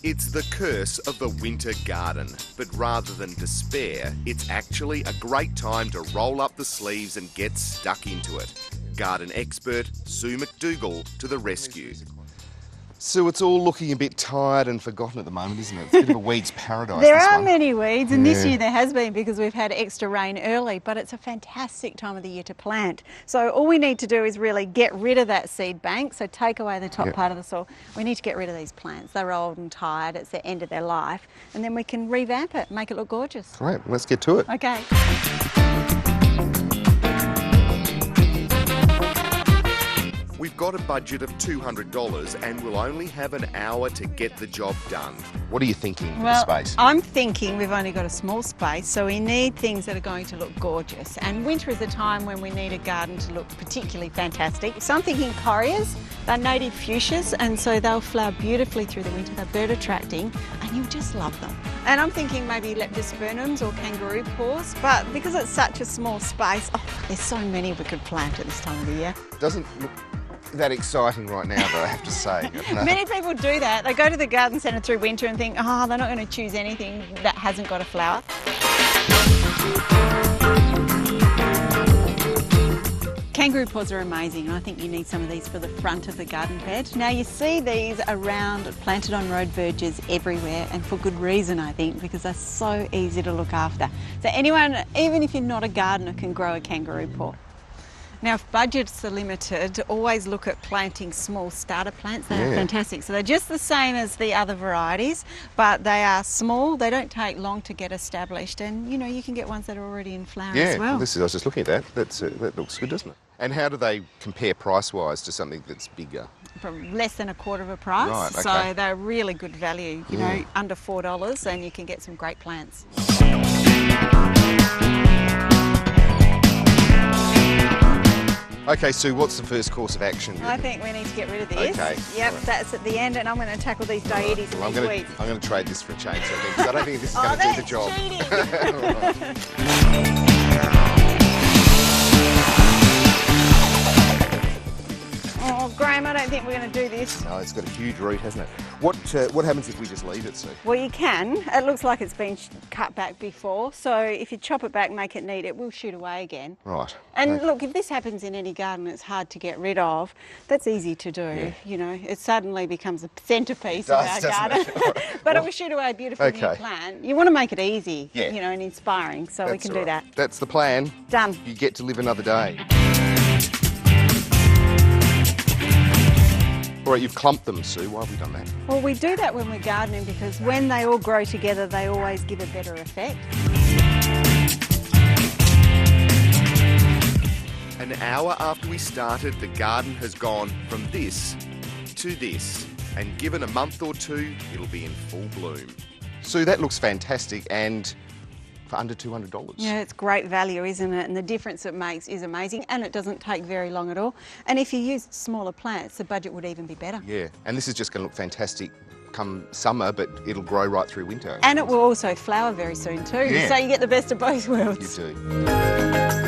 It's the curse of the winter garden, but rather than despair, it's actually a great time to roll up the sleeves and get stuck into it. Garden expert Sue McDougall to the rescue. Sue, it's all looking a bit tired and forgotten at the moment, isn't it? It's a bit of a weeds paradise. There this are one. many weeds, and this year there has been because we've had extra rain early, but it's a fantastic time of the year to plant. So all we need to do is really get rid of that seed bank, so take away the top part of the soil. We need to get rid of these plants. They're old and tired, it's the end of their life, and then we can revamp it, make it look gorgeous. Great, let's get to it. Okay. We've got a budget of $200 and we'll only have an hour to get the job done. What are you thinking for Well, the space? I'm thinking we've only got a small space, so we need things that are going to look gorgeous. And winter is a time when we need a garden to look particularly fantastic. So I'm thinking correas. They're native fuchsias, and so they'll flower beautifully through the winter. They're bird attracting, and you'll just love them. And I'm thinking maybe leptospermums or kangaroo paws, but because it's such a small space, there's so many we could plant at this time of the year. Doesn't look that exciting right now, though, I have to say. No. Many people do that. They go to the garden centre through winter and think, they're not going to choose anything that hasn't got a flower. Kangaroo paws are amazing, and I think you need some of these for the front of the garden bed. Now you see these around, planted on road verges everywhere, and for good reason, I think, because they're so easy to look after. So anyone, even if you're not a gardener, can grow a kangaroo paw. Now, if budgets are limited, always look at planting small starter plants. They are fantastic. So they're just the same as the other varieties, but they are small. They don't take long to get established, and you can get ones that are already in flower as well. I was just looking at that. That looks good, doesn't it? And how do they compare price-wise to something that's bigger? From less than a quarter of a price. Right, okay. So they're really good value. Under $4, and you can get some great plants. Okay, Sue, what's the first course of action? I think we need to get rid of this. Okay. Yep, that's at the end, and I'm going to tackle these dieties and these weeds. I'm going to trade this for a change, because I don't think this is going to do the job. Oh, Graham, I don't think we're going to do this. No, it's got a huge root, hasn't it? What happens if we just leave it, Sue? Well, you can. It looks like it's been cut back before, so if you chop it back, make it neat, it will shoot away again. Right. And look, if this happens in any garden, it's hard to get rid of. That's easy to do. It suddenly becomes a centrepiece of our garden. But it will shoot away a beautiful new plant. You want to make it easy, and inspiring, so we can do that. That's the plan. Done. You get to live another day. All right, you've clumped them, Sue. Why have we done that? Well, we do that when we're gardening because when they all grow together, they always give a better effect. An hour after we started, the garden has gone from this to this, and given a month or two, it'll be in full bloom. Sue, that looks fantastic, and for under $200. Yeah, it's great value, isn't it? And the difference it makes is amazing, and it doesn't take very long at all. And if you use smaller plants, the budget would even be better. Yeah, and this is just going to look fantastic come summer, but it'll grow right through winter. And it will also flower very soon too, so you get the best of both worlds. You do.